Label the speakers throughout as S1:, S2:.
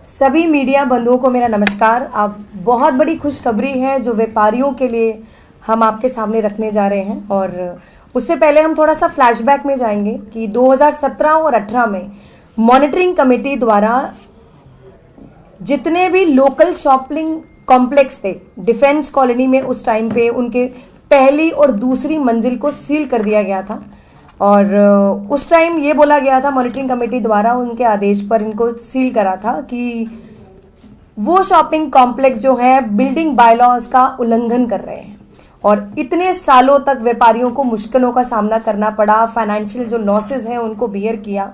S1: सभी मीडिया बंधुओं को मेरा नमस्कार। अब बहुत बड़ी खुशखबरी है जो व्यापारियों के लिए हम आपके सामने रखने जा रहे हैं। और उससे पहले हम थोड़ा सा फ्लैशबैक में जाएंगे कि 2017 और 18 में मॉनिटरिंग कमेटी द्वारा जितने भी लोकल शॉपिंग कॉम्प्लेक्स थे डिफेंस कॉलोनी में, उस टाइम पे उनके पहली और दूसरी मंजिल को सील कर दिया गया था। और उस टाइम ये बोला गया था मॉनिटरिंग कमेटी द्वारा, उनके आदेश पर इनको सील करा था कि वो शॉपिंग कॉम्प्लेक्स जो है बिल्डिंग बायलॉज का उल्लंघन कर रहे हैं। और इतने सालों तक व्यापारियों को मुश्किलों का सामना करना पड़ा, फाइनेंशियल जो लॉसेस हैं उनको बियर किया।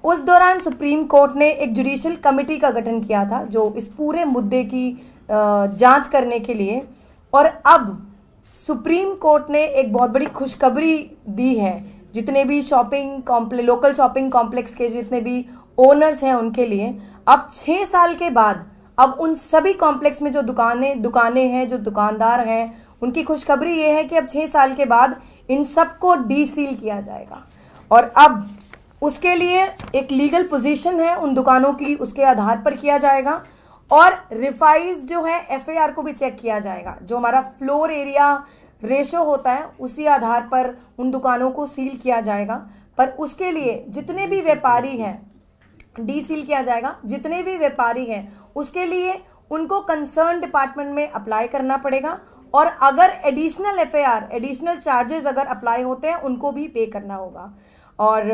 S1: उस दौरान सुप्रीम कोर्ट ने एक जुडिशियल कमेटी का गठन किया था जो इस पूरे मुद्दे की जांच करने के लिए। और अब सुप्रीम कोर्ट ने एक बहुत बड़ी खुशखबरी दी है जितने भी लोकल शॉपिंग कॉम्प्लेक्स के जितने भी ओनर्स हैं उनके लिए। अब 6 साल के बाद अब उन सभी कॉम्प्लेक्स में जो दुकानें हैं, जो दुकानदार हैं, उनकी खुशखबरी ये है कि अब 6 साल के बाद इन सबको डीसील किया जाएगा। और अब उसके लिए एक लीगल पोजीशन है उन दुकानों की, उसके आधार पर किया जाएगा। और रिफाइज जो है एफआईआर को भी चेक किया जाएगा। जो हमारा फ्लोर एरिया रेशो होता है उसी आधार पर उन दुकानों को सील किया जाएगा। पर उसके लिए जितने भी व्यापारी हैं डीसील किया जाएगा। जितने भी व्यापारी हैं उसके लिए उनको कंसर्न डिपार्टमेंट में अप्लाई करना पड़ेगा। और अगर एडिशनल एफआईआर, एडिशनल चार्जेस अगर अप्लाई होते हैं उनको भी पे करना होगा। और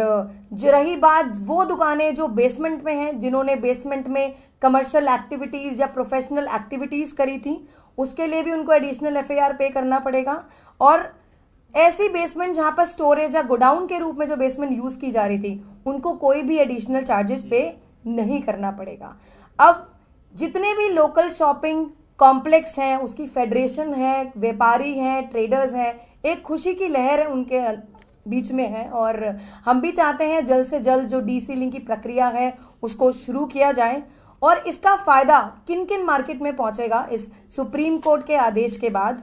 S1: जो रही बात वो दुकानें जो बेसमेंट में हैं, जिन्होंने बेसमेंट में कमर्शियल एक्टिविटीज़ या प्रोफेशनल एक्टिविटीज़ करी थी, उसके लिए भी उनको एडिशनल एफआईआर पे करना पड़ेगा। और ऐसी बेसमेंट जहां पर स्टोरेज या गोडाउन के रूप में जो बेसमेंट यूज़ की जा रही थी, उनको कोई भी एडिशनल चार्जेस पे नहीं करना पड़ेगा। अब जितने भी लोकल शॉपिंग कॉम्प्लेक्स हैं, उसकी फेडरेशन है, व्यापारी हैं, ट्रेडर्स हैं, एक खुशी की लहर है उनके बीच में है। और हम भी चाहते हैं जल्द से जल्द जो डीसीलिंग की प्रक्रिया है उसको शुरू किया जाए। और इसका फायदा किन किन मार्केट में पहुंचेगा इस सुप्रीम कोर्ट के आदेश के बाद?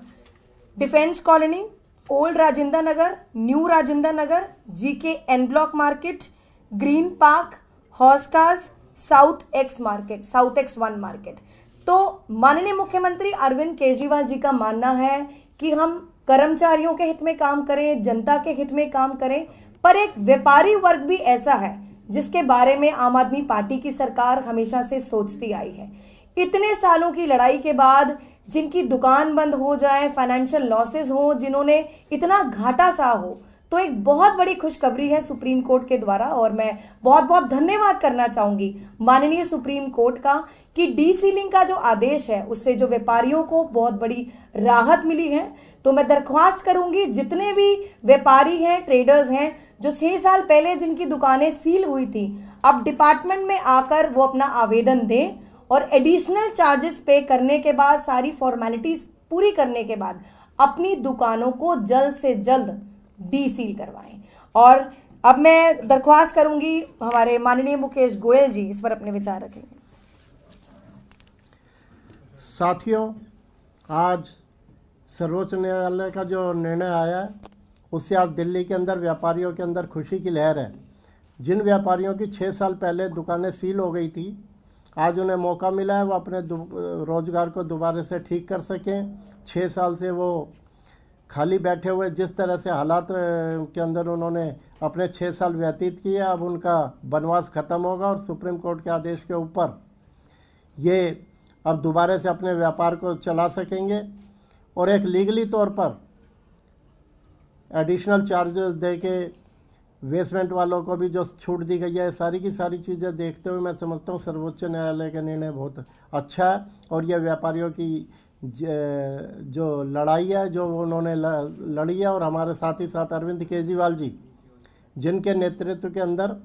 S1: Defence colony, old Rajendra Nagar, new Rajendra Nagar, GK N block market, green park, हॉस्कास, south x 1 market. तो माननीय मुख्यमंत्री अरविंद केजरीवाल जी का मानना है कि हम कर्मचारियों के हित में काम करें, जनता के हित में काम करें। पर एक व्यापारी वर्ग भी ऐसा है जिसके बारे में आम आदमी पार्टी की सरकार हमेशा से सोचती आई है। इतने सालों की लड़ाई के बाद जिनकी दुकान बंद हो जाए, फाइनेंशियल लॉसेस हो, जिन्होंने इतना घाटा सहा हो, तो एक बहुत बड़ी खुशखबरी है सुप्रीम कोर्ट के द्वारा। और मैं बहुत बहुत धन्यवाद करना चाहूंगी माननीय सुप्रीम कोर्ट का कि डीसीलिंग का जो आदेश है उससे जो व्यापारियों को बहुत बड़ी राहत मिली है। तो मैं दरख्वास्त करूंगी जितने भी व्यापारी हैं, ट्रेडर्स हैं, जो 6 साल पहले जिनकी दुकानें सील हुई थी, अब डिपार्टमेंट में आकर वो अपना आवेदन दें और एडिशनल चार्जेस पे करने के बाद, सारी फॉर्मेलिटीज पूरी करने के बाद अपनी दुकानों को जल्द से जल्द डीसील करवाएं। और अब मैं दरख्वास्त करूंगी हमारे माननीय मुकेश गोयल जी इस पर अपने विचार रखेंगे।
S2: साथियों, आज सर्वोच्च न्यायालय का जो निर्णय आया है उससे आज दिल्ली के अंदर व्यापारियों के अंदर खुशी की लहर है। जिन व्यापारियों की 6 साल पहले दुकानें सील हो गई थी, आज उन्हें मौका मिला है वो अपने रोजगार को दोबारा से ठीक कर सकें। 6 साल से वो खाली बैठे हुए, जिस तरह से हालात के अंदर उन्होंने अपने 6 साल व्यतीत किए, अब उनका वनवास ख़त्म होगा और सुप्रीम कोर्ट के आदेश के ऊपर ये अब दोबारा से अपने व्यापार को चला सकेंगे। और एक लीगली तौर पर एडिशनल चार्जेस दे के बेसमेंट वालों को भी जो छूट दी गई है, सारी की सारी चीज़ें देखते हुए मैं समझता हूँ सर्वोच्च न्यायालय का निर्णय बहुत अच्छा है। और यह व्यापारियों की जो लड़ाई है जो उन्होंने लड़ी है, और हमारे साथ ही साथ अरविंद केजरीवाल जी जिनके नेतृत्व के अंदर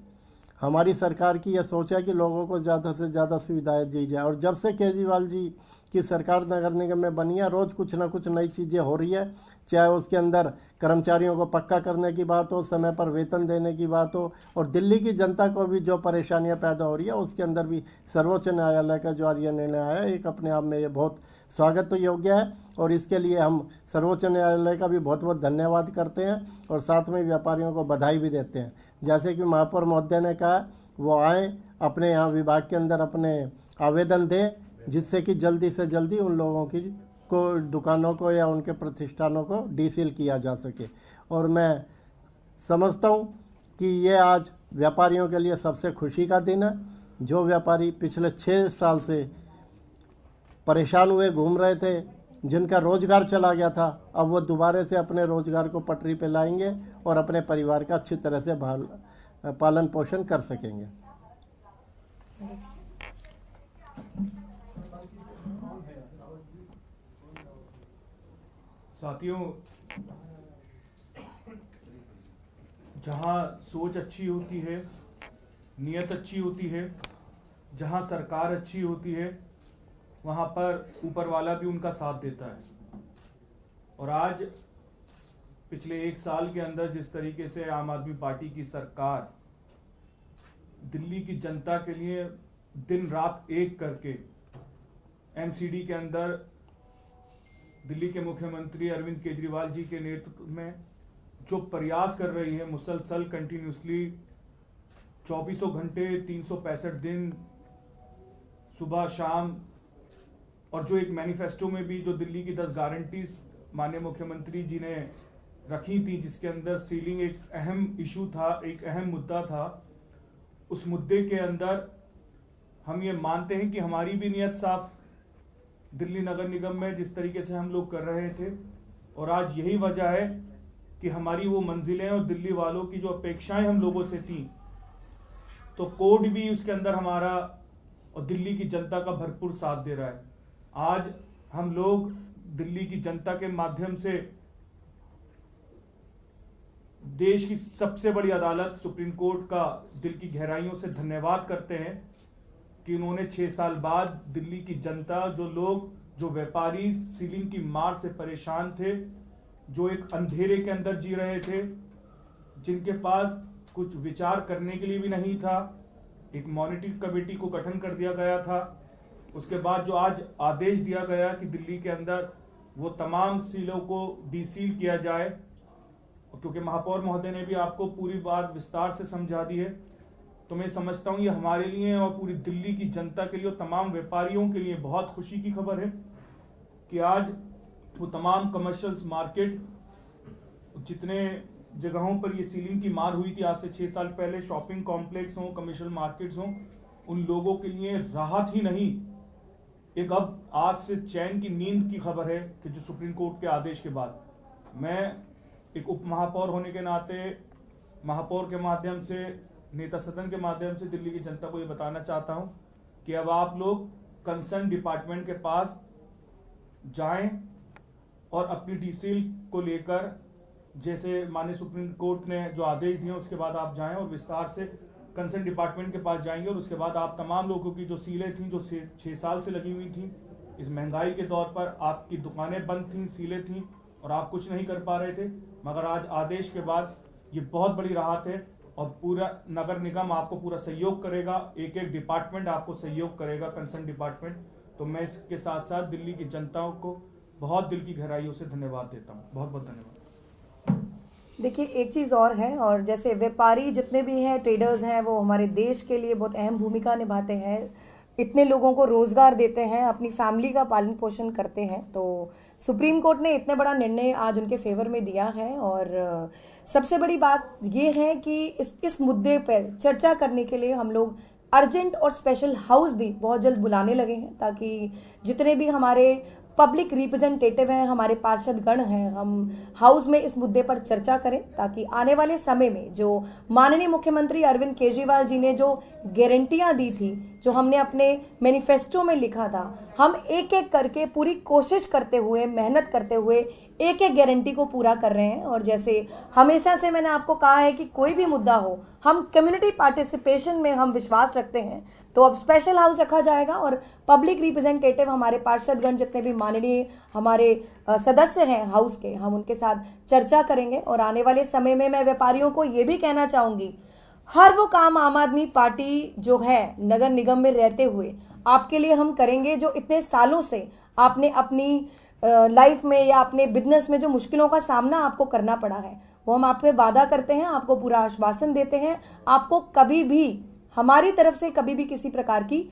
S2: हमारी सरकार की यह सोच है कि लोगों को ज़्यादा से ज़्यादा सुविधाएं दी जाए। और जब से केजरीवाल जी की सरकार नगर निगम में बनी है, रोज़ कुछ ना कुछ नई चीज़ें हो रही है, चाहे उसके अंदर कर्मचारियों को पक्का करने की बात हो, समय पर वेतन देने की बात हो, और दिल्ली की जनता को भी जो परेशानियां पैदा हो रही है उसके अंदर भी सर्वोच्च न्यायालय का जो आज ये निर्णय आया है, एक अपने आप में ये बहुत स्वागत योग्य है। और इसके लिए हम सर्वोच्च न्यायालय का भी बहुत बहुत धन्यवाद करते हैं और साथ में व्यापारियों को बधाई भी देते हैं। जैसे कि महापौर महोदय ने कहा, वो आए अपने यहाँ विभाग के अंदर अपने आवेदन दें, जिससे कि जल्दी से जल्दी उन लोगों की को दुकानों को या उनके प्रतिष्ठानों को डीसील किया जा सके। और मैं समझता हूँ कि ये आज व्यापारियों के लिए सबसे खुशी का दिन है। जो व्यापारी पिछले 6 साल से परेशान हुए घूम रहे थे, जिनका रोज़गार चला गया था, अब वो दोबारा से अपने रोज़गार को पटरी पे लाएंगे और अपने परिवार का अच्छी तरह से पालन पोषण कर सकेंगे।
S3: साथियों, जहाँ सोच अच्छी होती है, नियत अच्छी होती है, जहाँ सरकार अच्छी होती है, वहाँ पर ऊपर वाला भी उनका साथ देता है। और आज पिछले 1 साल के अंदर जिस तरीके से आम आदमी पार्टी की सरकार दिल्ली की जनता के लिए दिन रात एक करके एमसीडी के अंदर दिल्ली के मुख्यमंत्री अरविंद केजरीवाल जी के नेतृत्व में जो प्रयास कर रही है, मुसलसल कंटिन्यूसली 24 घंटे 365 दिन सुबह शाम, और जो एक मैनिफेस्टो में भी जो दिल्ली की 10 गारंटीज माननीय मुख्यमंत्री जी ने रखी थी, जिसके अंदर सीलिंग एक अहम इशू था, एक अहम मुद्दा था। उस मुद्दे के अंदर हम ये मानते हैं कि हमारी भी नियत साफ दिल्ली नगर निगम में जिस तरीके से हम लोग कर रहे थे, और आज यही वजह है कि हमारी वो मंजिलें और दिल्ली वालों की जो अपेक्षाएं हम लोगों से थी, तो कोर्ट भी उसके अंदर हमारा और दिल्ली की जनता का भरपूर साथ दे रहा है। आज हम लोग दिल्ली की जनता के माध्यम से देश की सबसे बड़ी अदालत सुप्रीम कोर्ट का दिल की गहराइयों से धन्यवाद करते हैं कि उन्होंने 6 साल बाद दिल्ली की जनता, जो लोग, जो व्यापारी सीलिंग की मार से परेशान थे, जो एक अंधेरे के अंदर जी रहे थे, जिनके पास कुछ विचार करने के लिए भी नहीं था, एक मॉनिटरिंग कमेटी को गठन कर दिया गया था। उसके बाद जो आज आदेश दिया गया कि दिल्ली के अंदर वो तमाम सीलों को डीसील किया जाए, क्योंकि महापौर महोदय ने भी आपको पूरी बात विस्तार से समझा दी है, तो मैं समझता हूँ ये हमारे लिए और पूरी दिल्ली की जनता के लिए और तमाम व्यापारियों के लिए बहुत खुशी की खबर है कि आज वो तमाम कमर्शियल मार्केट, जितने जगहों पर ये सीलिंग की मार हुई थी आज से 6 साल पहले, शॉपिंग कॉम्प्लेक्स हों, कमर्शियल मार्केट्स हों, उन लोगों के लिए राहत ही नहीं, एक अब आज से चैन की नींद की खबर है कि जो सुप्रीम कोर्ट के आदेश के बाद मैं एक उप महापौर होने के नाते महापौर के माध्यम से, नेता सदन के माध्यम से दिल्ली की जनता को ये बताना चाहता हूं कि अब आप लोग कंसर्न डिपार्टमेंट के पास जाएं और अपनी डीसील को लेकर, जैसे माननीय सुप्रीम कोर्ट ने जो आदेश दिए उसके बाद आप जाएं और विस्तार से कंसर्न डिपार्टमेंट के पास जाएंगे, और उसके बाद आप तमाम लोगों की जो सीलें थी, जो 6 साल से लगी हुई थी, इस महंगाई के दौर पर आपकी दुकानें बंद थी, सीलें थी और आप कुछ नहीं कर पा रहे थे, मगर आज आदेश के बाद ये बहुत बड़ी राहत है और पूरा नगर निगम आपको पूरा सहयोग करेगा, एक एक डिपार्टमेंट आपको सहयोग करेगा, कंसर्न डिपार्टमेंट। तो मैं इसके साथ साथ दिल्ली की जनता को बहुत दिल की गहराइयों से धन्यवाद देता हूँ। बहुत बहुत धन्यवाद।
S1: देखिए, एक चीज़ और है, और जैसे व्यापारी जितने भी हैं, ट्रेडर्स हैं, वो हमारे देश के लिए बहुत अहम भूमिका निभाते हैं, इतने लोगों को रोज़गार देते हैं, अपनी फैमिली का पालन पोषण करते हैं। तो सुप्रीम कोर्ट ने इतने बड़ा निर्णय आज उनके फेवर में दिया है, और सबसे बड़ी बात ये है कि इस मुद्दे पर चर्चा करने के लिए हम लोग अर्जेंट और स्पेशल हाउस भी बहुत जल्द बुलाने लगे हैं, ताकि जितने भी हमारे पब्लिक रिप्रेजेंटेटिव हैं, हमारे पार्षद गण हैं, हम हाउस में इस मुद्दे पर चर्चा करें, ताकि आने वाले समय में जो माननीय मुख्यमंत्री अरविंद केजरीवाल जी ने जो गारंटियां दी थी जो हमने अपने मैनिफेस्टो में लिखा था, हम एक एक करके पूरी कोशिश करते हुए, मेहनत करते हुए एक एक गारंटी को पूरा कर रहे हैं। और जैसे हमेशा से मैंने आपको कहा है कि कोई भी मुद्दा हो, हम कम्युनिटी पार्टिसिपेशन में हम विश्वास रखते हैं। तो अब स्पेशल हाउस रखा जाएगा और पब्लिक रिप्रेजेंटेटिव, हमारे पार्षदगण जितने भी माननीय हमारे सदस्य हैं हाउस के, हम उनके साथ चर्चा करेंगे। और आने वाले समय में मैं व्यापारियों को ये भी कहना चाहूँगी, हर वो काम आम आदमी पार्टी जो है नगर निगम में रहते हुए आपके लिए हम करेंगे, जो इतने सालों से आपने अपनी लाइफ में या अपने बिजनेस में जो मुश्किलों का सामना आपको करना पड़ा है, वो हम आपसे वादा करते हैं, आपको पूरा आश्वासन देते हैं। आपको कभी भी हमारी तरफ से कभी भी किसी प्रकार की